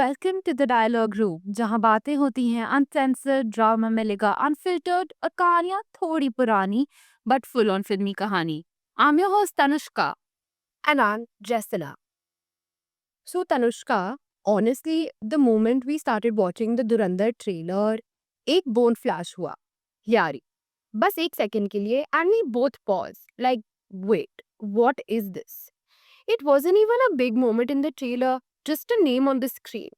Welcome to the dialogue room जहां बातें होती हैं अनसेंसर्ड, ड्रामा मिलेगा अनफिल्टर्ड और कहानियां थोड़ी पुरानी बट फुल ऑन फिल्मी कहानी। I am your host Tanushka. And I'm Jessila. So, Tanushka, honestly, the moment we started watching the Durandar trailer, एक bone flash हुआ यारी बस एक सेकंड के लिए and we both paused like wait what is this. It wasn't even a big moment in the trailer, just a name on the screen,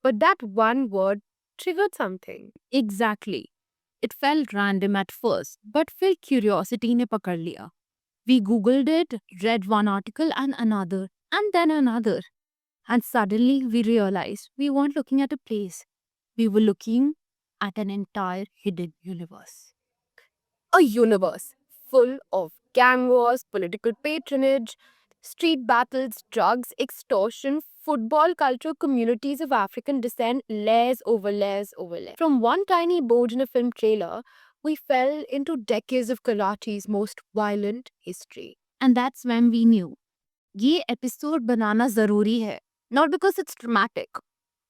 but that one word triggered something. Exactly. It felt random at first, but फिर curiosity ने पकड़ लिया. We googled it, read one article and another, and then another. And suddenly we realized we weren't looking at a place. We were looking at an entire hidden universe. A universe full of gang wars, political patronage, street battles, drugs, extortion, football culture, communities of African descent, layers over layers over layers. From one tiny board in a film trailer, we fell into decades of Karachi's most violent history. And that's when we knew ये episode बनाना जरूरी है. Not because it's dramatic,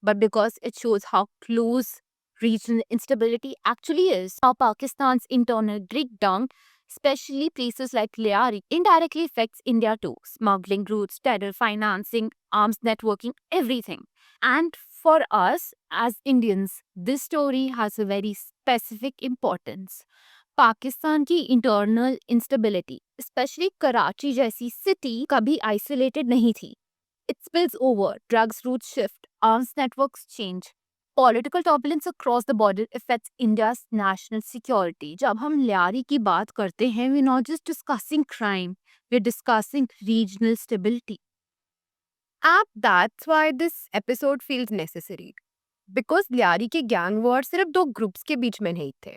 but because it shows how close regional instability actually is. How Pakistan's internal breakdown, especially places like Liari, indirectly affects India too. Smuggling routes, terror financing, arms networking, everything. And for us as Indians, this story has a very specific importance. Pakistan की internal instability, specially Karachi जैसी city, कभी isolated नहीं थी. It spills over, drugs routes shift, arms networks change. Political turbulence across the border affects India's national security. जब हम लियारी की बात करते हैं, we're not just discussing crime, we're discussing regional stability. And that's why this episode feels necessary. Because Lyari के gang war सिर्फ दो groups के बीच में नहीं थे.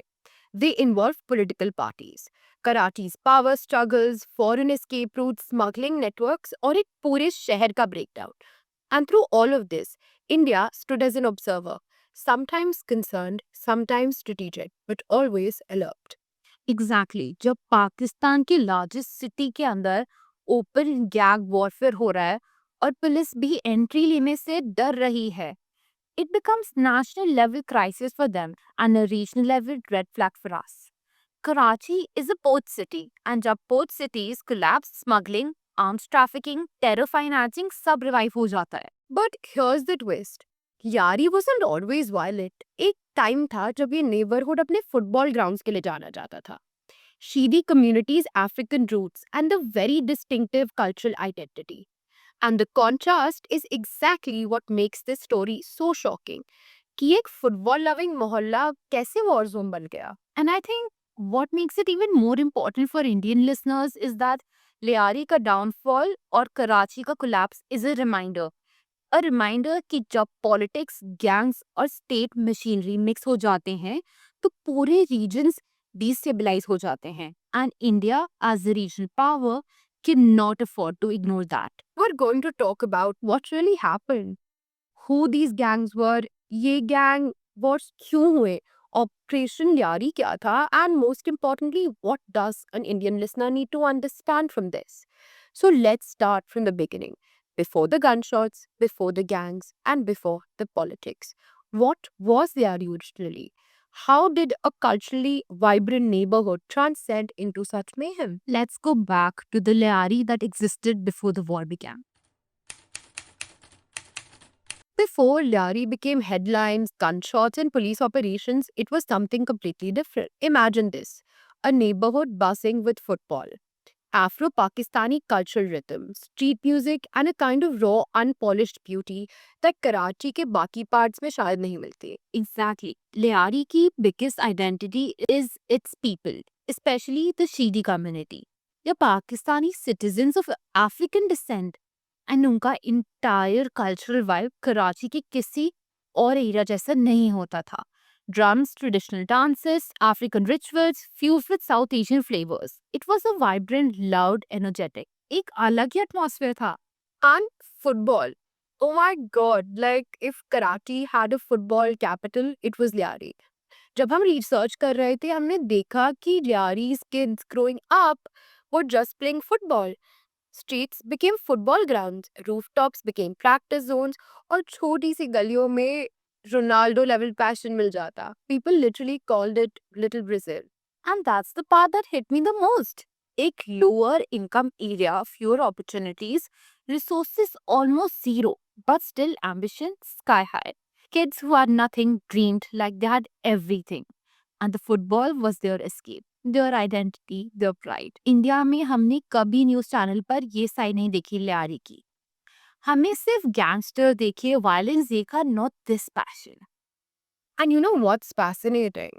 They involve political parties, Karachi's power struggles, foreign escape routes, smuggling networks और एक पूरे शहर का breakdown. And through all of this, India stood as an observer, sometimes concerned, sometimes strategic, but always alert. Exactly. जब पाकिस्तान की largest city के अंदर open gang warfare हो रहा है और पुलिस भी एंट्री लेने से डर रही है, it becomes national level crisis for them and a regional level red flag for us. Karachi is a port city, and जब port cities collapse, smuggling, arms trafficking, terror financing सब revive हो जाता है. But here's the twist. यारी wasn't always violent. एक time था जब ये नेबरहुड अपने फुटबॉल ग्राउंड्स के लिए जाना जाता था. Shidi communities, African roots, and the very distinctive cultural identity. And the contrast is exactly what makes this story so shocking. कि एक फुटबॉल लविंग मोहल्ला कैसे वॉर जोन बन गया. And I think what makes it even more important for Indian listeners is that Lyari का downfall और कराची का collapse is a reminder. A reminder कि जब politics, gangs और state machinery mix हो जाते हैं तो पूरे regions destabilize हो जाते हैं. And India as a regional power cannot afford to ignore that. We're going to talk about what really happened, who these gangs were, ये gang wars क्यों हुए, Operation Yari क्या था, and most importantly, what does an Indian listener need to understand from this? So let's start from the beginning. Before the gunshots, before the gangs, and before the politics. What was Yari originally? How did a culturally vibrant neighborhood transcend into such mayhem? Let's go back to the Liari that existed before the war began. Before Lyari became headlines, gunshots, and police operations, it was something completely different. Imagine this, a neighborhood buzzing with football, Afro Pakistani cultural rhythm, street music, and a kind of raw, unpolished beauty that Karachi के बाकी parts में शायद नहीं मिलती. Exactly. Liari की biggest identity is its people, especially the Shidi community. They're Pakistani citizens of African descent. And उनका entire cultural vibe Karachi के किसी और एरिया जैसा नहीं होता था. Drums, traditional dances, African rituals, fused with South Asian flavors. It was a vibrant, loud, energetic. एक अलग ही atmosphere था. And football. Oh my god, like if Karachi had a football capital, it was Lyari. जब हम research कर रहे थे हमने देखा कि Lyari's kids growing up were just playing football. Streets became football grounds, rooftops became practice zones, और छोटी सी गलियों में Ronaldo level passion मिल जाता. People literally called it Little Brazil. And that's the part that hit me the most. एक lower income area, fewer opportunities, resources almost zero, but still ambition sky high. Kids who had nothing dreamed like they had everything. And the football was their escape, their identity, their pride. India में हमने कभी news channel पर ये side नहीं देखी लियारी की. हमने सिर्फ गैंगस्टर देखे, वायलेंस देखा, not this passion. And you know what's fascinating?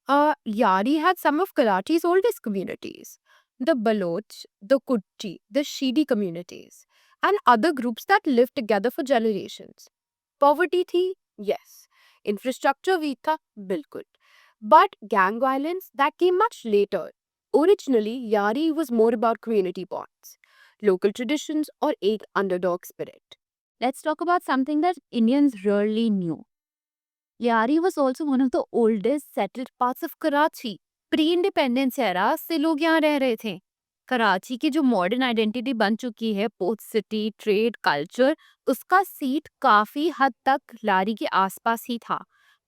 Yari had some of Karachi's oldest communities. The Baloch, the Kutchi, the Shidi communities, and other groups that lived together for generations. Poverty thi? Yes. Infrastructure weak tha? Bilkul. But gang violence, that came much later. Originally, Yari was more about community bonds, local traditions, or एक underdog spirit. Let's talk about something that Indians rarely knew. Liari was also one of the oldest settled parts of Karachi. Pre-independence era से लोग यहाँ रह रहे थे. कराची की जो modern identity बन चुकी है, पोर्ट सिटी, ट्रेड, कल्चर, उसका सीट काफी हद तक लारी के आसपास ही था.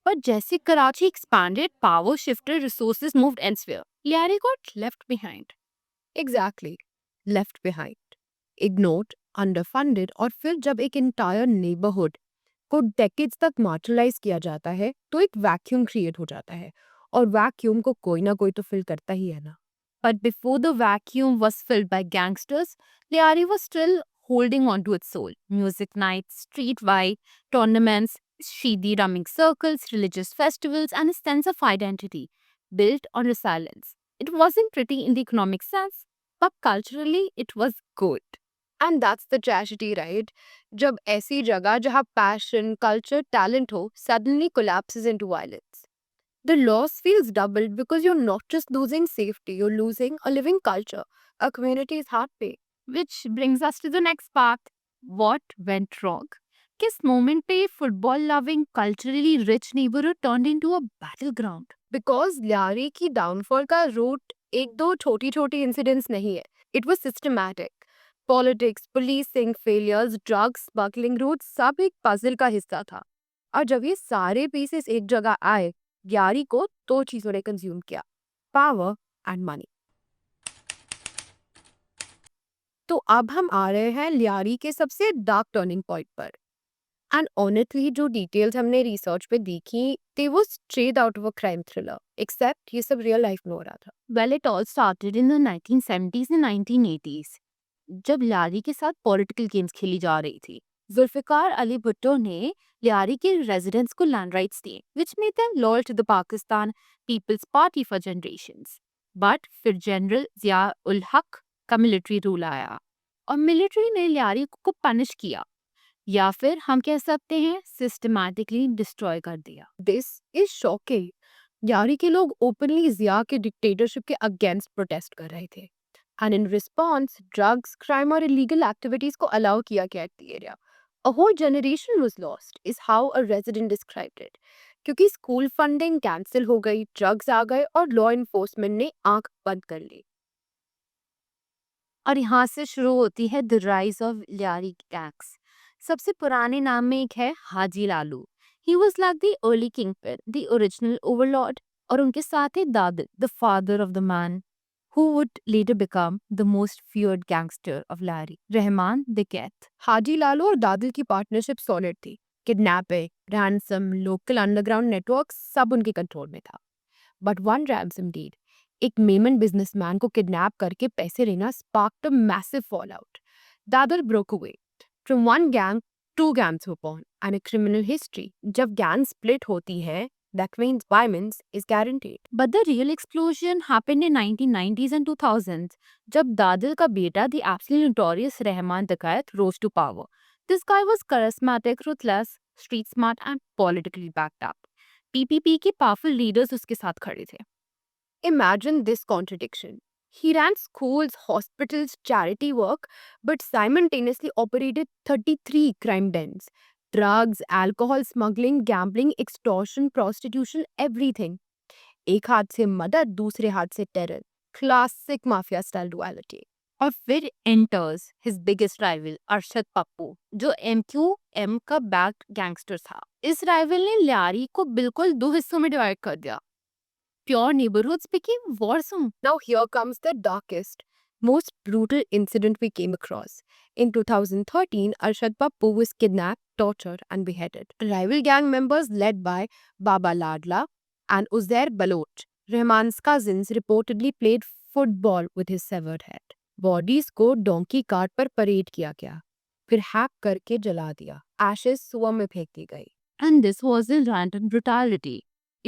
पर जैसे Karachi expanded, power shifted, resources moved elsewhere. Liari got left behind. Exactly. Left behind. Ignored, underfunded, और फिर जब एक entire neighborhood को decades तक marginalize किया जाता है तो एक वैक्यूम क्रिएट हो जाता है और वैक्यूम को कोई ना कोई तो फिल करता ही है ना. But before the vacuum was filled by gangsters, Liari was still holding on to its soul. Music nights, street vibe, tournaments, Shidi drumming circles, religious festivals, and a sense of identity built on resilience. It wasn't pretty in the economic sense, but culturally it was good. And that's the tragedy, right? जब ऐसी जगह जहाँ passion, culture, talent हो suddenly collapses into violence. The loss feels doubled because you're not just losing safety, you're losing a living culture, a community's heartbeat. Which brings us to the next part. What went wrong? किस moment पे football loving, culturally rich neighborhood turned into a battleground? Because Lyari की downfall का root एक दो छोटी छोटी incidents नहीं है. It was systematic. Politics, policing, failures, drugs, smuggling routes सब एक puzzle का हिस्सा था. और जब ये सारे pieces एक जगह आए, Lyari को दो चीजों ने consume किया. Power and money. तो अब हम आ रहे हैं लियारी के सबसे डार्क टर्निंग पॉइंट पर. एंड ऑनेस्टली जो डिटेल्स हमने रिसर्च पे देखी they were straight out of a crime thriller, except ये सब रियल लाइफ में हो रहा था. Well, it all started in the 1970s and 1980s, जब लियारी के साथ पॉलिटिकल गेम्स खेली जा रही थी. जुल्फिकार अली भुट्टो ने लियारी के रेजिडेंट्स को लैंड राइट्स दिए, which made them loyal to the Pakistan People's Party for generations. But फिर जनरल जिया उल हक का मिलिट्री रूल आया और मिलिट्री ने लियारी को पनिश किया, या फिर हम कह सकते हैं सिस्टमैटिकली डिस्ट्रॉय कर दिया. This is shocking. यारी के लोग ओपनली जिया के डिक्टेटरशिप के अगेंस्ट प्रोटेस्ट कर रहे थे. And in response drugs, crime और इलीगल एक्टिविटीज को अलाउ किया गया at the area. A whole generation was lost, is how a resident described it. क्योंकि स्कूल फंडिंग कैंसिल हो गई, ड्रग्स आ गए और लॉ इन्फोर्समेंट ने आंख बंद कर ली. और यहाँ से शुरू होती है the rise of Lyari gangs. सबसे पुराने नाम में एक है Haji Lalu. He was like the early kingpin, the original overlord. और उनके साथ है Dadal, the father of the man who would later become the most feared gangster of Liari, Rahman the Cat. हाजी लालू और दादल की पार्टनरशिप सॉलिड थी. Kidnapping, ransom, local underground network सब उनके control में था. बट वन रैंसम डीड, एक मेमन बिजनेसमैन को kidnap करके पैसे लेना, sparked a massive fallout. Dadal broke away. From one gang, two gangs were born, and a criminal history. जब gang split होती है, that means violence is guaranteed. But the real explosion happened in 1990s and 2000s, जब दादल का बेटा, the absolutely notorious Rahman दकायत, rose to power. This guy was charismatic, ruthless, street smart and politically backed up. PPP के powerful leaders उसके साथ खड़े थे. Imagine this contradiction. He ran schools, hospitals, charity work, but simultaneously operated 33 crime dens. Drugs, alcohol smuggling, gambling, extortion, prostitution, everything. एक हाथ से मदद, दूसरे हाथ से terror. Classic mafia style duality. और फिर enters his biggest rival Arshad Pappu, जो MQM का बैक गैंगस्टर था। इस राइवल ने लियारी को बिल्कुल दो हिस्सों में डिवाइड कर दिया। Pure neighborhoods became war zone. Now here comes the darkest, most brutal incident we came across. In 2013, Arshad Pappu was kidnapped, tortured and beheaded. Rival gang members led by Baba Ladla and Uzair Baloch, Rahman's cousins, reportedly played football with his severed head. Bodies को donkey cart पर parade किया गया, फिर hack करके जला दिया, ashes सुअर में फेंक दी गई. And this wasn't random brutality.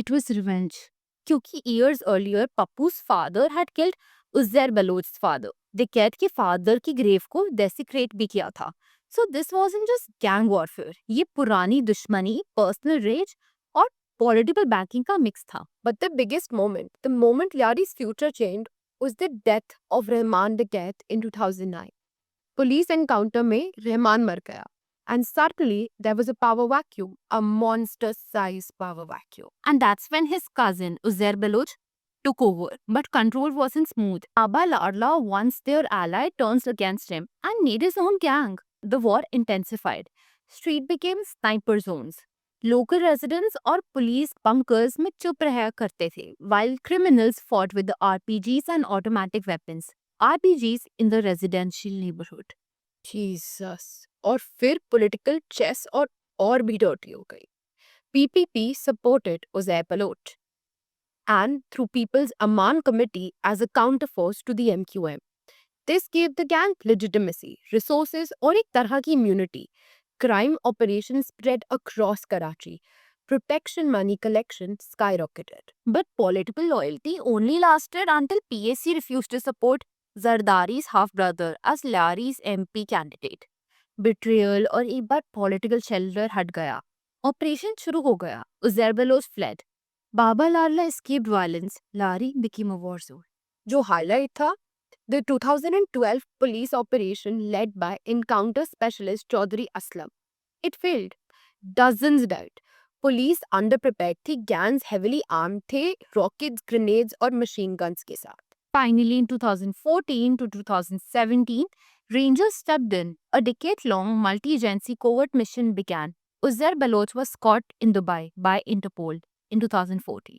It was revenge. क्योंकि years earlier, Pappu's father had killed Uzair Baloch's father. They कहते कि father की grave को desecrate भी किया था. So this wasn't just gang warfare. ये पुरानी दुश्मनी, personal rage और political backing का mix था. But the biggest moment, the moment Liari's future changed, was the death of Rahman Daquette in 2009. Police encounter में रहमान मर गया. And suddenly, there was a power vacuum, a monster-sized power vacuum. And that's when his cousin Uzair Baloch took over. But control wasn't smooth. Baba Ladla, once their ally, turns against him and made his own gang. The war intensified. Street became sniper zones. Local residents और police bunkers में चुप रहा करते थे, while criminals fought with the RPGs and automatic weapons. RPGs in the residential neighborhood. Jesus. और फिर political chess और भी dirty हो गई. PPP supported Uzair Baloch and through People's Aman Committee as a counterforce to the MQM. This gave the gang legitimacy, resources और एक तरह की immunity. Crime operations spread across Karachi. Protection money collection skyrocketed. But political loyalty only lasted until PAC refused to support Zardari's half-brother as Liari's MP candidate. Betrayal और एक बार political shelter हट गया. Operation शुरू हो गया. Uzair Baloch fled. Baba Ladla escaped violence. Liari became a war zone. जो highlight था, the 2012 police operation led by encounter specialist Chaudhry Aslam. It failed. Dozens died. Police underprepared थी, gangs heavily armed थे, rockets, grenades और machine guns के साथ. Finally, in 2014 to 2017, Rangers stepped in. A decade-long multi-agency covert mission began. Uzair Baloch was caught in Dubai by Interpol in 2014.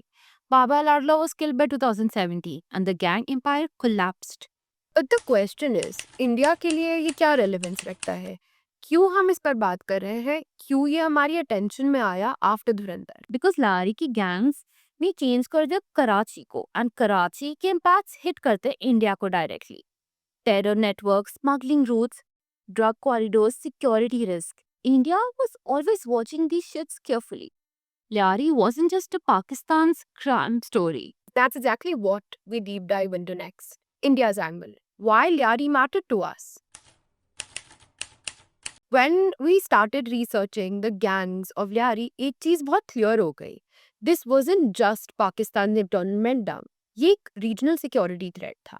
Baba Ladla was killed by 2017 and the gang empire collapsed. But the question is, India के लिए ये क्या relevance रखता है? क्यों हम इस पर बात कर रहे हैं? क्यों ये हमारी attention में आया after धुरंधर? Because लारी की gangs ने चेंज कर दिया कराची को and कराची के impacts hit करते इंडिया को directly. Terror networks, smuggling routes, drug corridors, security risk. India was always watching these shits carefully. Liari wasn't just a Pakistan's crime story. That's exactly what we deep dive into next. India's angle. Why Liari mattered to us. When we started researching the gangs of Liari, एक चीज बहुत clear हो गई. This wasn't just Pakistan's internal down. ये एक regional security threat था.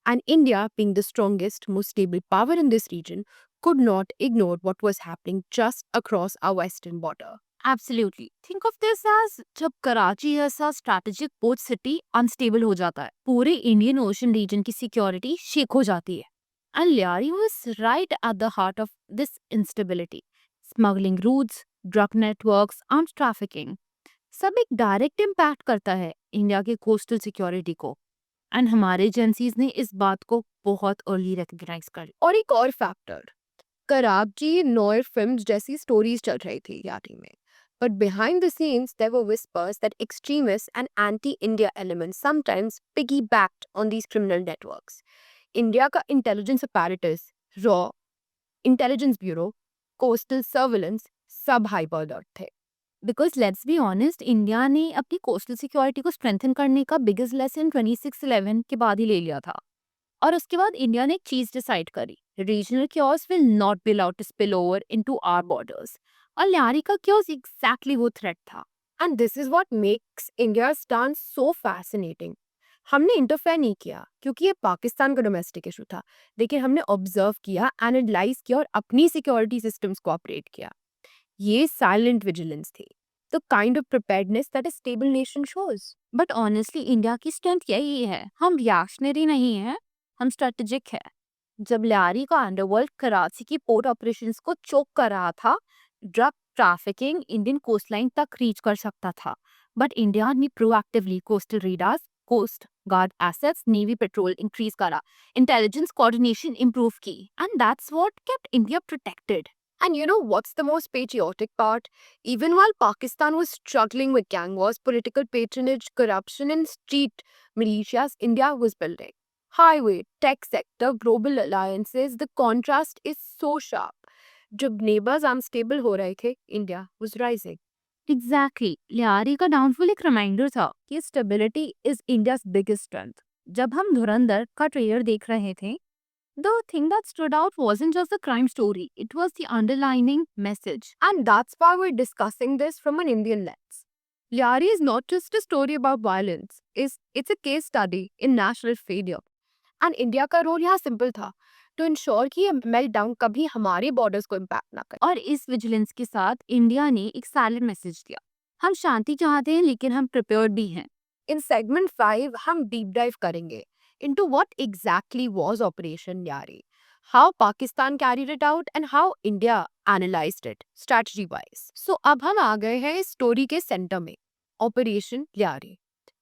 And India, being the strongest, most stable power in this region, could not ignore what was happening just across our western border. Absolutely. Think of this as जब कराची ऐसा strategic port city unstable हो जाता है, पूरे Indian Ocean region की security shake हो जाती है. And Liari was right at the heart of this instability. Smuggling routes, drug networks, arms trafficking. सब एक direct impact करता है इंडिया के coastal security को. And हमारे एजेंसीज ने इस बात को बहुत early recognize कर लिया. और एक और फैक्टर, कराची नोयर फिल्म्स जैसी स्टोरीज चल रही थी यारी में. But behind the scenes, there were whispers that extremists and anti-India elements sometimes piggybacked on these criminal networks. India का intelligence apparatus, raw, intelligence bureau, coastal surveillance, सब hyper alert थे. Because let's be honest, India ने अपनी coastal security को strengthen करने का biggest lesson 26/11 के बाद ही ले लिया था. और उसके बाद इंडिया ने एक चीज डिसाइड करी. Regional chaos will not be allowed to spill over into our borders. और लियारी का chaos exactly वो threat था. And this is what makes India's stance so fascinating. हमने इंटरफेयर नहीं किया क्योंकि ये पाकिस्तान का डोमेस्टिक इशू था, लेकिन हमने ऑब्जर्व किया, एनालाइज किया और अपनी सिक्योरिटी सिस्टम्स को ऑपरेट किया. ये साइलेंट विजिलेंस थी, the kind of preparedness that a stable nation shows. But honestly, India की स्ट्रेंथ यही है. हम रिएक्शनरी नहीं है, हम स्ट्रेटेजिक है. जब लियारी का अंडरवर्ल्ड कराची की पोर्ट ऑपरेशंस को चोक कर रहा था, ड्रग ट्रैफिकिंग इंडियन कोस्टलाइन तक रीच कर सकता था, बट इंडिया ने proactively coastal radars, coast guard assets, navy patrol increase करा, इंटेलिजेंस कोऑर्डिनेशन इंप्रूव की, and that's what kept India protected. And you know what's the most patriotic part? Even while Pakistan was struggling with gang wars, political patronage, corruption, and street militias, India was building. Highway, tech sector, global alliances, the contrast is so sharp. जब neighbors unstable हो रहे थे, India was rising. Exactly, Lyari का downfall एक reminder था कि stability is India's biggest strength. जब हम धुरंधर का ट्रेलर देख रहे थे, the thing that stood out wasn't just the crime story, it was the underlining message. And that's why we're discussing this from an Indian lens. Lyari is not just a story about violence, it's a case study in national failure. And India का role यहाँ simple था, to ensure कि ये meltdown कभी हमारे borders को impact ना करे. और इस विजिलेंस के साथ इंडिया ने एक साइलेंट मैसेज दिया, हम शांति चाहते हैं लेकिन हम प्रिपेयर्ड भी हैं. In segment 5, हम deep dive करेंगे into what exactly was Operation Lyari, how Pakistan carried it out, and how India analyzed it strategy-wise. So अब हम आ गए हैं इस story के center में, Operation Lyari.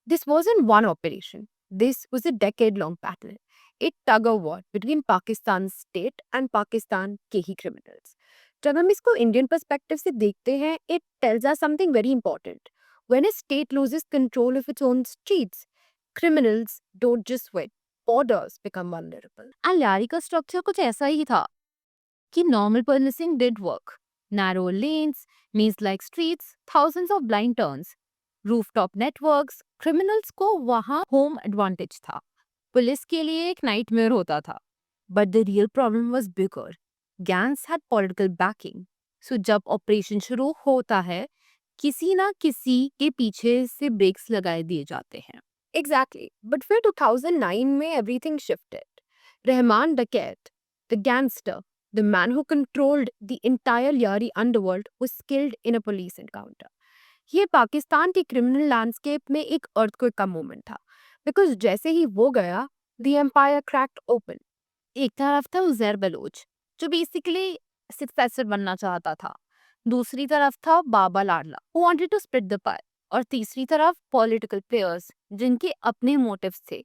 This wasn't one operation. This was a decade-long battle. A tug-of-war between Pakistan's state and Pakistan के ही criminals. जब हम इसको Indian perspective से देखते हैं, it tells us something very important. When a state loses control of its own streets, criminals don't just win. Borders become vulnerable. And Lyari का structure कुछ ऐसा ही था कि normal policing did work. Narrow lanes, maze like streets, thousands of blind turns, rooftop networks, criminals को वहां home advantage था. Police के लिए एक नाइटमेयर होता था. But the real problem was bigger. Gangs had political backing. So जब operation शुरू होता है, किसी ना किसी के पीछे से ब्रेक्स लगाए दिए जाते हैं. Exactly. But फिर 2009 में everything shifted. Rahman Dakat, the gangster, the man who controlled the entire Yari underworld, was killed in a police encounter. ये पाकिस्तान के क्रिमिनल लैंडस्केप में एक earthquake का मोमेंट था. Because जैसे ही वो गया, the empire cracked open. एक तरफ था उज़ैर बलोच, जो बेसिकली सक्सेसर बनना चाहता था. दूसरी तरफ था बाबा लाडला, who wanted to split the pie. और तीसरी तरफ पॉलिटिकल प्लेयर्स, जिनके अपने मोटिव्स थे.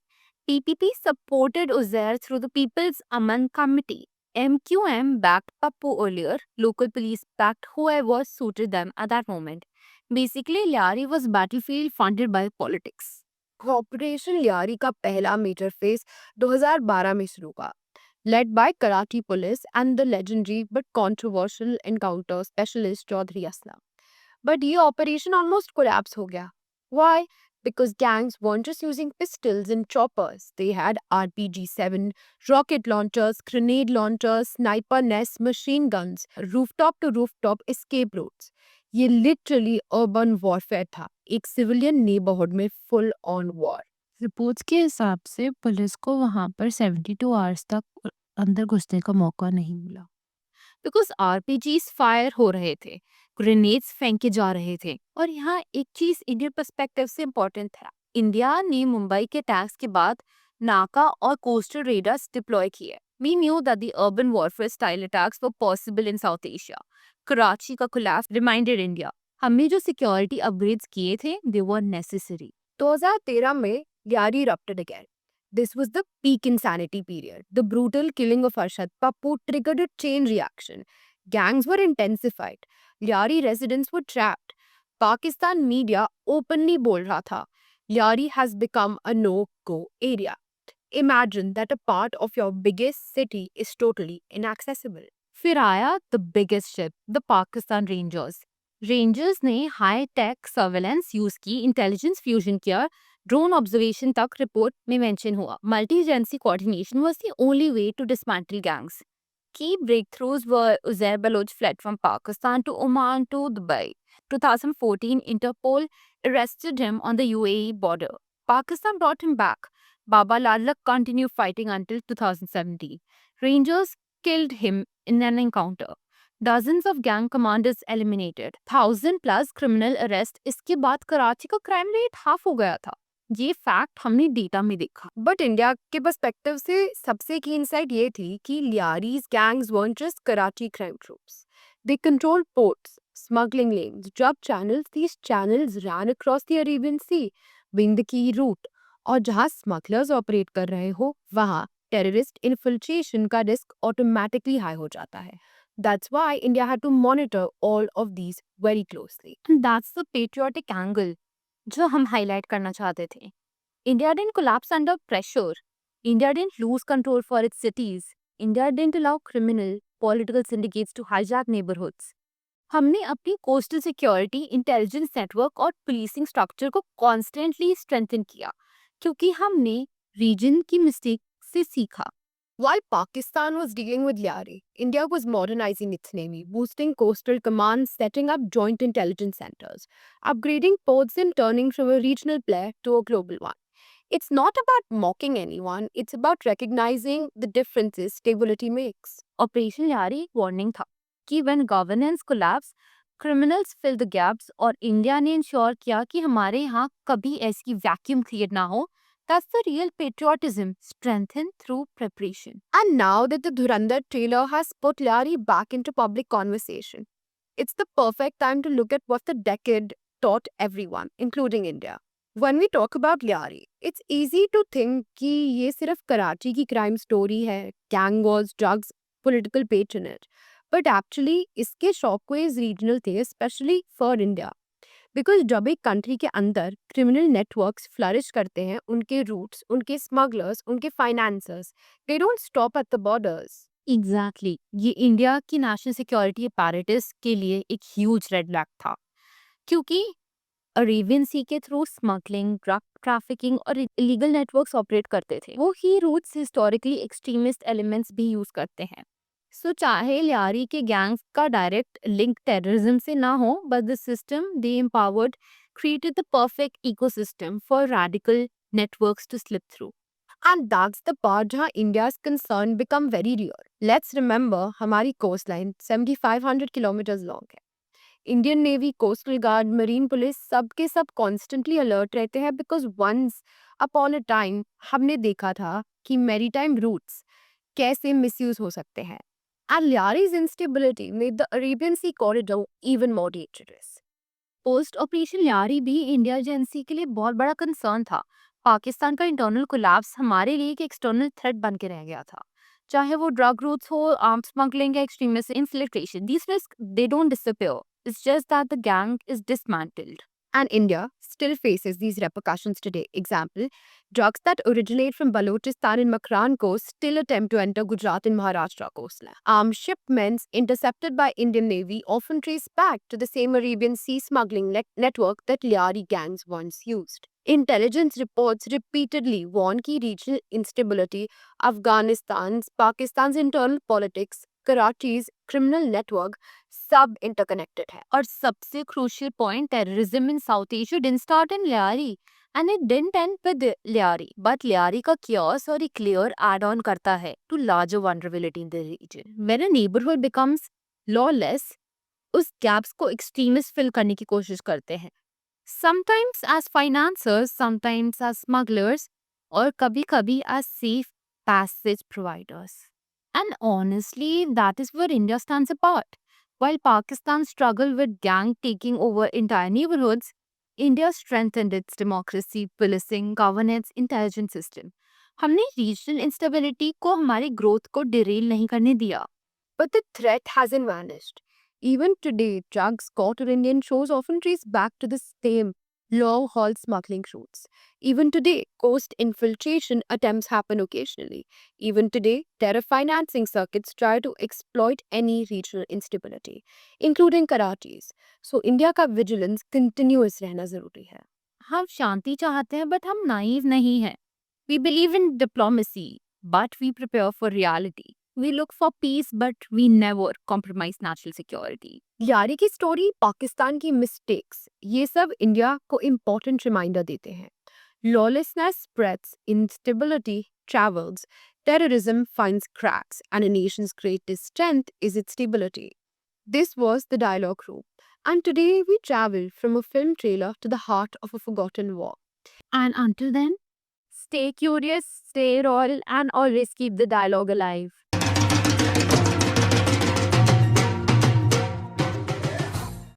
PPP supported Uzair through the People's Aman Committee. MQM backed Pappu earlier. Local police backed whoever suited them at that moment. Basically, Lyari was battlefield funded by politics. Operation Lyari का पहला major phase 2012 में शुरू हुआ, led by Karachi police and the legendary but controversial encounter specialist Chaudhry Aslam. But ये operation almost collapse हो गया. Why? Because gangs weren't just using pistols and choppers. They had RPG-7, rocket launchers, grenade launchers, sniper nests, machine guns, rooftop-to-rooftop escape routes. ये literally urban warfare था, एक civilian neighborhood में full on war. Reports के हिसाब से police को वहां पर 72 आवर्स तक अंदर घुसने का मौका नहीं मिला. बिकॉज आरपीजीज फायर हो रहे थे, ग्रेनेड्स फेंके जा रहे थे. और यहाँ एक चीज इंडियन पर्सपेक्टिव से इम्पोर्टेंट था. इंडिया ने मुंबई के अटैक्स के बाद नाका और कोस्टल रेडार्स डिप्लॉय किए. We knew that the urban warfare style attacks were possible in South Asia. Karachi का collapse reminded India, हमने जो सिक्योरिटी अपग्रेड्स किए थे, they were necessary. 2013 में Lyari erupted again. This was the peak insanity period. The brutal killing of Arshad Pappu triggered a chain reaction. Gangs were intensified. Lyari residents were trapped. Pakistan media openly बोल रहा था, Lyari has become a no-go area. Imagine that a part of your biggest city is totally inaccessible. फिर आया the biggest ship, the Pakistan rangers. Rangers ने high tech surveillance use की, intelligence fusion किया, drone observation तक report में mention हुआ. Multi agency coordination was the only way to dismantle gangs. Key breakthroughs were Uzair Baloch fled from Pakistan to Oman to Dubai. 2014, Interpol arrested him on the UAE border. Pakistan brought him back. Baba Ladla continued fighting until 2017. Rangers killed him in an encounter. Dozens of gang commanders eliminated. 1,000 plus criminal arrest. इसके बाद कराची का crime rate half हो गया था. ये fact हमने data में देखा। बट इंडिया के पर्सपेक्टिव से सबसे की इंसाइट ये थी कि लियारीज gangs weren't just Karachi crime troops. They controlled ports, smuggling lanes, drug channels. These channels ran across the Arabian Sea, being the key route. और जहाँ smugglers ऑपरेट कर रहे हो वहाँ टेररिस्ट इन्फिल्ट्रेशन का रिस्क ऑटोमेटिकली हाई हो जाता है. That's why India had to monitor all of these very closely. And that's the patriotic angle जो हम हाईलाइट करना चाहते थे. India didn't collapse under pressure. India didn't lose control for its cities. India didn't allow criminal political syndicates to hijack neighborhoods. हमने अपनी coastal security, intelligence network और policing structure को constantly strengthen किया क्योंकि हमने रीजन की मिस्टेक से सीखा. While Pakistan was dealing with Liari, India was modernizing its navy, boosting coastal commands, setting up joint intelligence centers, upgrading ports, and turning from a regional player to a global one. It's not about mocking anyone, it's about recognizing the differences stability makes. Operation यारी एक warning था कि when governance collapse, criminals fill the gaps और India ने ensure किया कि हमारे यहाँ कभी ऐसी वैक्यूम क्रिएट ना हो. That's the real patriotism, strengthened through preparation. And now that the Dhurandhar trailer has put Liari back into public conversation, it's the perfect time to look at what the decade taught everyone, including India. When we talk about Liari, it's easy to think कि ये सिर्फ कराची की crime story है, gang wars, drugs, political patronage. But actually, इसके shockwaves regional थे, especially for India. Because जब एक country के अंदर क्रिमिनल नेटवर्क्स फ्लरिश करते हैं, उनके रूट्स, उनके स्मगलर्स, उनके financiers, they don't stop at the borders. Exactly ये इंडिया की नेशनल सिक्योरिटी अपैरेटस के लिए एक ह्यूज रेड फ्लैग था क्योंकि अरेबियन सी के थ्रू स्मगलिंग, ड्रग ट्रैफिकिंग और इलीगल नेटवर्क्स ऑपरेट करते थे. वो ही रूट्स हिस्टोरिकली एक्सट्रीमिस्ट एलिमेंट्स भी यूज करते हैं. सो चाहे लियारी के गैंग्स का डायरेक्ट लिंक टेररिज्म से ना हो, but the system they empowered created the perfect ecosystem for radical networks to slip through. And that's the part जहाँ India's concern become very real. Let's remember हमारी coastline 7,500 kilometers long है. Indian Navy, Coastal Guard, Marine Police सबके सब constantly alert रहते हैं because once upon a time हमने देखा था कि maritime routes कैसे misuse हो सकते हैं. And Liari's instability made the Arabian Sea corridor even more dangerous. Post operation Lyari भी इंडिया एजेंसी के लिए बहुत बड़ा कंसर्न था. पाकिस्तान का इंटरनल कोलैप्स हमारे लिए एक एक्सटर्नल थ्रेट बन के रह गया था. चाहे वो ड्रग रूट्स हो, आर्म स्मगलिंग या extremist infiltration, these risk they don't disappear. It's just that the gang is dismantled. And India still faces these repercussions today. Example, drugs that originate from Balochistan and Makran coast still attempt to enter Gujarat and Maharashtra coastline. Armed shipments intercepted by Indian Navy often trace back to the same Arabian Sea smuggling network that Liari gangs once used. Intelligence reports repeatedly warn key regional instability, Afghanistan's, Pakistan's internal politics, Karachi's criminal network सब interconnected है. और सबसे crucial point, terrorism in south Asia didn't start in Lyari and it didn't end with Lyari, but Lyari का chaos और एक layer add on करता है to larger vulnerability in the region. When a neighborhood becomes lawless, उस gaps को extremists fill करने की कोशिश करते हैं. Sometimes as financiers, sometimes as smugglers, और कभी-कभी as safe passage providers. And honestly, that is where India stands apart. While Pakistan struggled with gang taking over entire neighborhoods, India strengthened its democracy, policing, governance, intelligence system. हमने regional instability को हमारी growth को derail नहीं करने दिया. But the threat hasn't vanished. Even today, drugs caught on Indian shores often trace back to the same long-haul smuggling routes. Even today, coast infiltration attempts happen occasionally. Even today, terror financing circuits try to exploit any regional instability, including Karachi's. So, India का vigilance continuous रहना जरूरी है. हम शांति चाहते हैं, but हम naive नहीं हैं. We believe in diplomacy, but we prepare for reality. We look for peace, but we never compromise national security. Lyari की स्टोरी, पाकिस्तान की मिस्टेक्स, ये सब इंडिया को इम्पोर्टेंट रिमाइंडर देते हैं. Lawlessness spreads, instability travels, terrorism finds cracks, and a nation's greatest strength is its stability. This was the dialogue room, and today we travel from a film trailer to the heart of a forgotten war. And until then, Stay curious, stay royal, and always keep the dialogue alive.